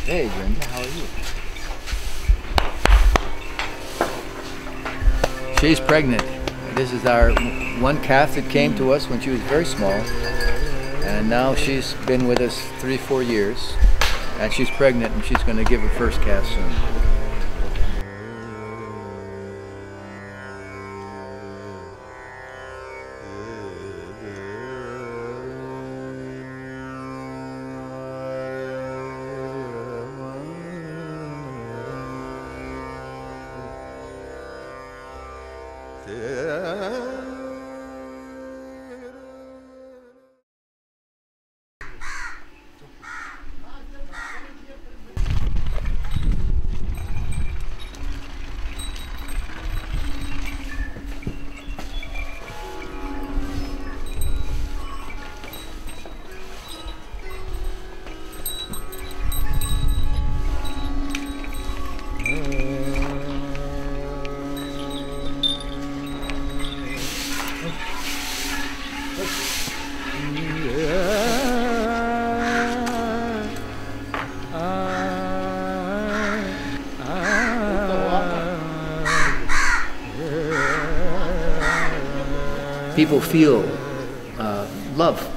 Hey, Brenda, how are you? She's pregnant. This is our one calf that came to us when she was very small, and now she's been with us 3-4 years, and she's pregnant, and she's going to give her first calf soon. People feel love,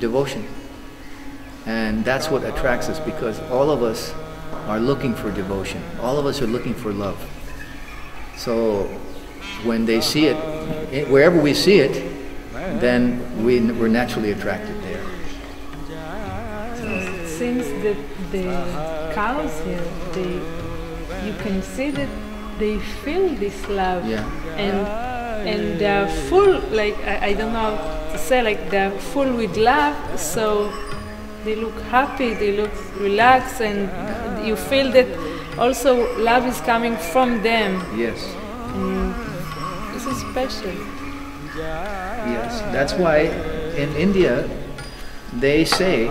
devotion, and that's what attracts us, because all of us are looking for devotion. All of us are looking for love. So when they see it, wherever we see it, then we're naturally attracted there. It seems that the cows here, you can see that they feel this love. Yeah. And they're full, like, I don't know how to say, like, they're full with love, so they look happy, they look relaxed, and you feel that also love is coming from them. Yes. And this is special. Yes, that's why in India they say,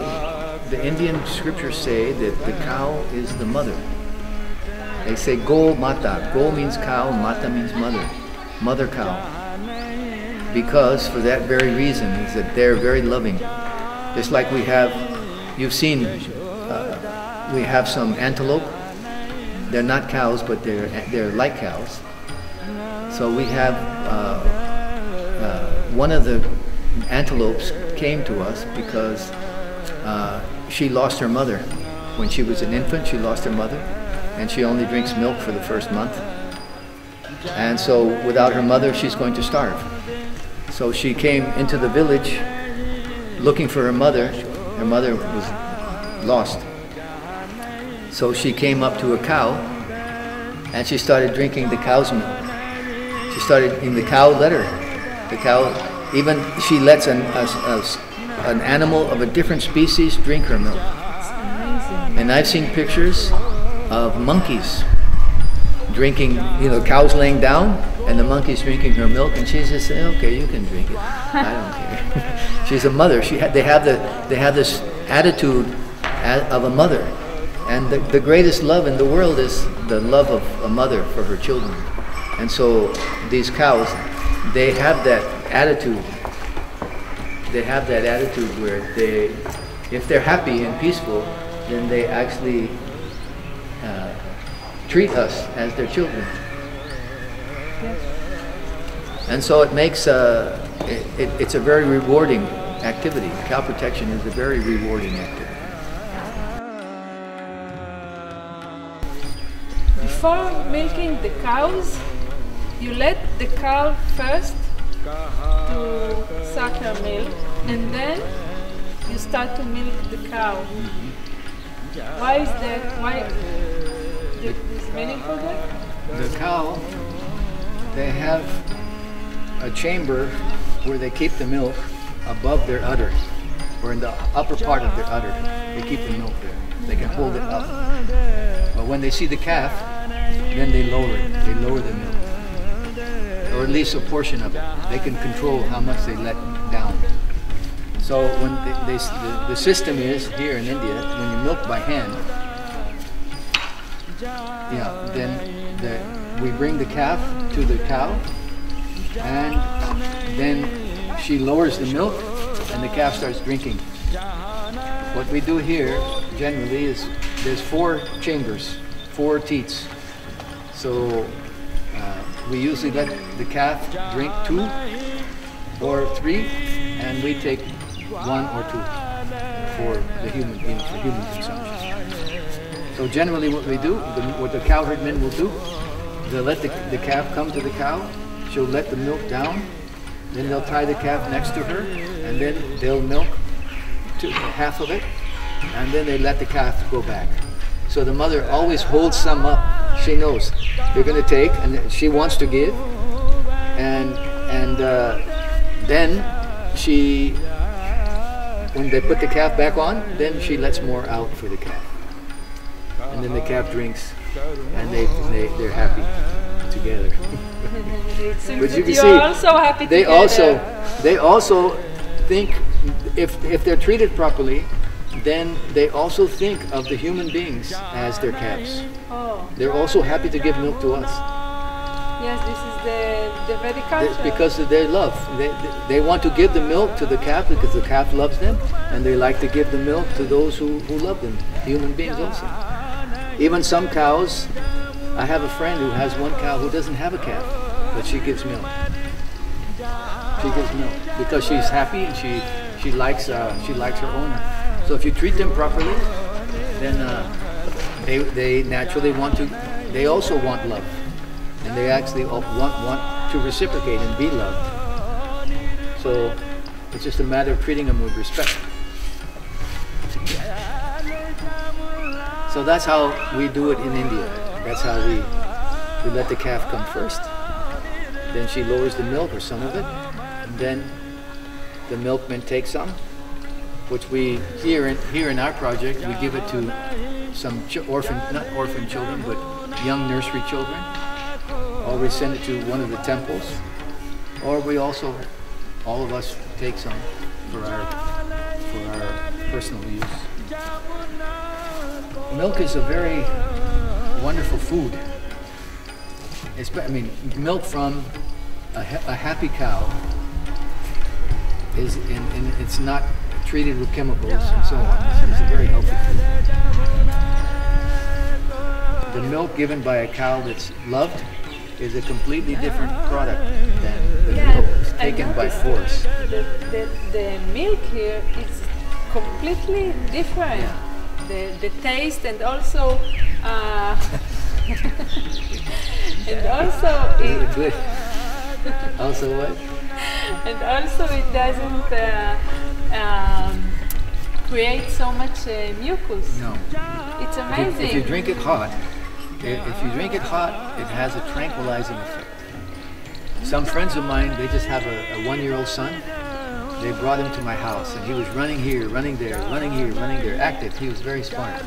the Indian scriptures say that the cow is the mother. They say go mata. Go means cow, mata means mother. Mother cow, because for that very reason is that they're very loving. Just like we have, you've seen, we have some antelope. They're not cows, but they're like cows. So we have one of the antelopes came to us because she lost her mother when she was an infant. She lost her mother, and she only drinks milk for the first month. And so without her mother, she's going to starve. So she came into the village looking for her mother. Her mother was lost. So she came up to a cow and she started drinking the cow's milk. She started, and the cow let her. The cow, even she lets an animal of a different species drink her milk. It's amazing. And I've seen pictures of monkeys drinking, cows laying down and the monkey's drinking her milk, and she's just saying, okay, you can drink it. I don't care. She's a mother. They have this attitude of a mother. And the greatest love in the world is the love of a mother for her children. And so these cows, they have that attitude. They have that attitude where if they're happy and peaceful, then they actually treat us as their children. And so it makes it's a very rewarding activity. Cow protection is a very rewarding activity. Before milking the cows, you let the cow first to suck her milk, and then you start to milk the cow. Why is that? Why? There's meaning for that? The cow, they have a chamber where they keep the milk above their udder, or in the upper part of their udder. They keep the milk there. They can hold it up. But when they see the calf, then they lower it. They lower the milk, or at least a portion of it. They can control how much they let down. So when the system is here in India, when you milk by hand, then we bring the calf to the cow, and then she lowers the milk, and the calf starts drinking. What we do here generally is there's 4 chambers, 4 teats. So we usually let the calf drink 2 or 3, and we take 1 or 2 for the human, for human consumption. So generally what we do, what the cow herd men will do, they'll let the calf come to the cow, she'll let the milk down, then they'll tie the calf next to her, and then they'll milk half of it, and then they let the calf go back. So the mother always holds some up. She knows they're going to take, and she wants to give, and then she, when they put the calf back on, then she lets more out for the calf, and then the calf drinks, and they're happy together. But you can see, also happy they together. also think, if they're treated properly, then they also think of the human beings as their calves. Oh. They're also happy to give milk to us. Yes, this is the Vedic culture. Because of their love. They want to give the milk to the calf because the calf loves them, and they like to give the milk to those who love them, human beings also. Even some cows, I have a friend who has one cow who doesn't have a calf, but she gives milk. She gives milk because she's happy and she likes her owner. So if you treat them properly, then they naturally want to. They also want love, and they actually want to reciprocate and be loved. So it's just a matter of treating them with respect. So that's how we do it in India. That's how we let the calf come first. Then she lowers the milk or some of it, and then the milkman takes some, which we here in our project we give it to some not orphan children, but young nursery children, or we send it to one of the temples, or we also, all of us, take some for our personal use. Milk is a very wonderful food. Milk from a happy cow is, and it's not treated with chemicals and so on. It's a very healthy food. The milk given by a cow that's loved is a completely different product than the milk taken by force. The milk here is completely different. Yeah. The taste, and also and also it also what? And also it doesn't create so much mucus. No. It's amazing. If you drink it hot, it has a tranquilizing effect. Some friends of mine, they just have a 1-year-old son. They brought him to my house, and he was running here, running there, running here, running there, active. He was very smart.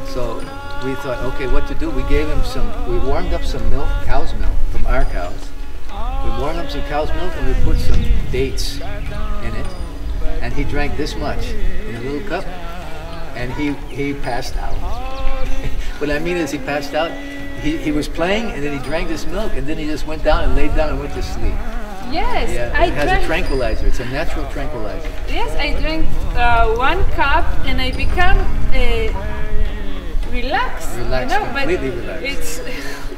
So we thought, okay, what to do? We gave him we warmed up some milk, cow's milk, from our cows. We warmed up some cow's milk, and we put some dates in it. And he drank this much in a little cup, and he passed out. What I mean is he passed out. He was playing, and then he drank this milk, and then he just went down and laid down and went to sleep. Yes, yeah, it has a tranquilizer. It's a natural tranquilizer. Yes, I drank 1 cup and I become relaxed. Relaxed, you know, completely but relaxed. It's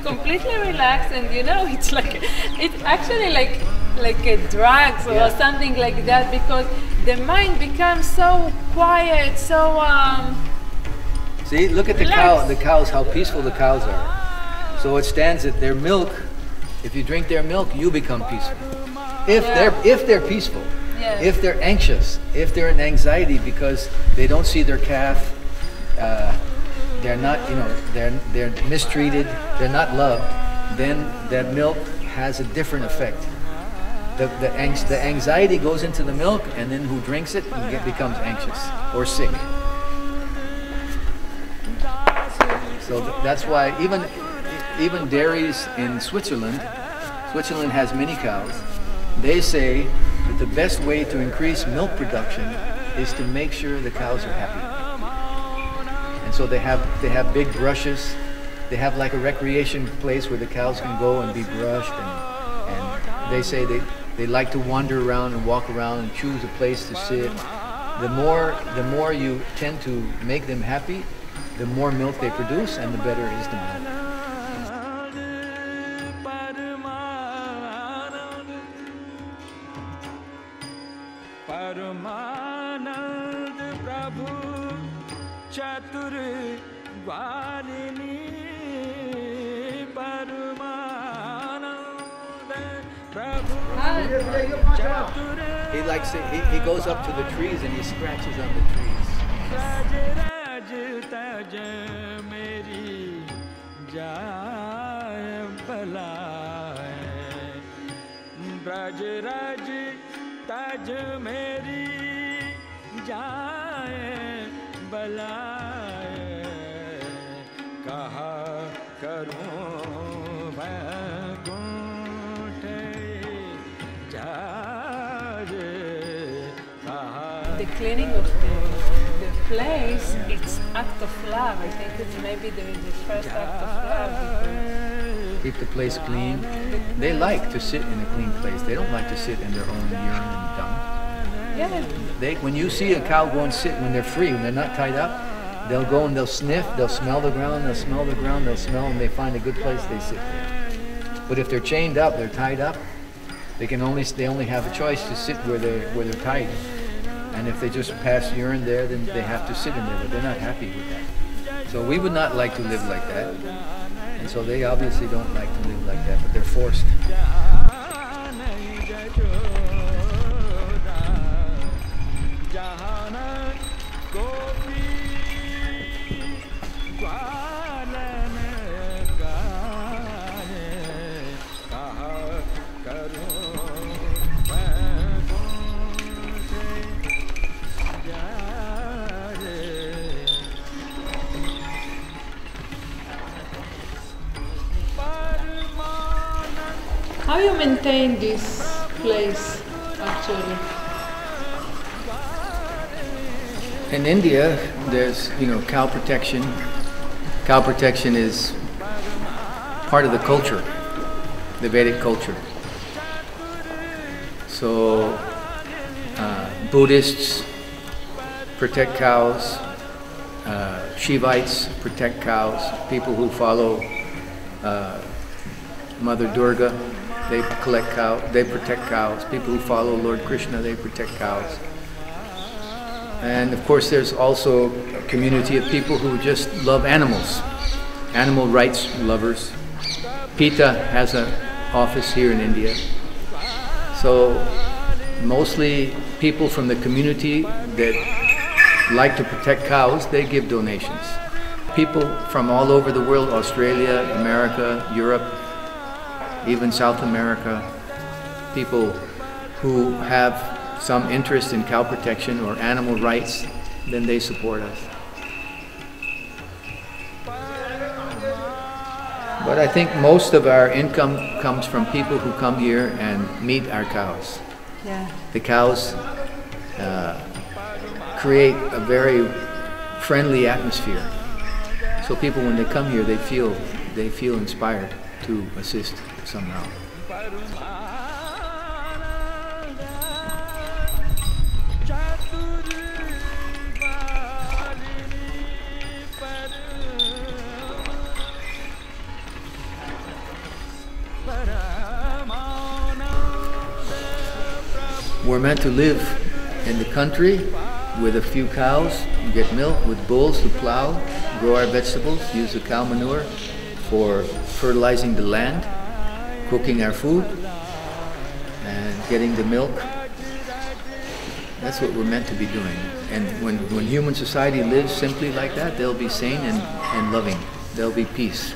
completely relaxed, and you know, it's actually like a drugs or something like that, because the mind becomes so quiet, so See, look at relaxed. the cows, how peaceful the cows are. So it stands that their milk, if you drink their milk, you become peaceful. If they're peaceful, Yes. if they're anxious, if they're in anxiety because they don't see their calf, they're not, they're mistreated, they're not loved, then that milk has a different effect. The anxiety goes into the milk, and then who drinks it becomes anxious or sick. So that's why even dairies in Switzerland has many cows. They say that the best way to increase milk production is to make sure the cows are happy. And so they have big brushes. They have like a recreation place where the cows can go and be brushed, and they say they like to wander around and walk around and choose a place to sit. The more you tend to make them happy, the more milk they produce, and the better is the milk. He likes it. He goes up to the trees and he scratches on the trees. The cleaning of the place, it's act of love. I think it's maybe the first act of love. Keep the place clean. They like to sit in a clean place. They don't like to sit in their own urine and dung. Yeah. When you see a cow go and sit when they're free, when they're not tied up, they'll go and they'll sniff, they'll smell the ground, they'll smell the ground, they'll smell, and they find a good place, they sit there. But if they're chained up, they're tied up, they only have a choice to sit where they're tied. And if they just pass urine there, then they have to sit in there, but they're not happy with that. So we would not like to live like that. And so they obviously don't like to live like that, but they're forced. How you maintain this place, actually? In India, there's, cow protection. Cow protection is part of the culture, the Vedic culture. So, Buddhists protect cows, Shivites protect cows, people who follow Mother Durga, they collect cows, they protect cows. People who follow Lord Krishna, they protect cows. And of course there's also a community of people who just love animals, animal rights lovers. PETA has an office here in India. So mostly people from the community that like to protect cows, they give donations. People from all over the world, Australia, America, Europe, even South America, people who have some interest in cow protection or animal rights, then they support us. But I think most of our income comes from people who come here and meet our cows. Yeah. The cows create a very friendly atmosphere. So people, when they come here, they feel inspired to assist somehow. We're meant to live in the country with a few cows, get milk, with bulls to plow, grow our vegetables, use the cow manure for fertilizing the land, cooking our food, and getting the milk. That's what we're meant to be doing. And when human society lives simply like that, they'll be sane and loving. There'll be peace.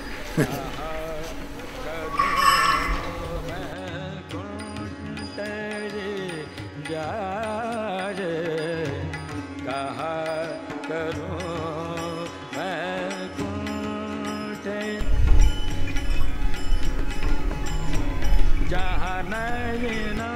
Jahana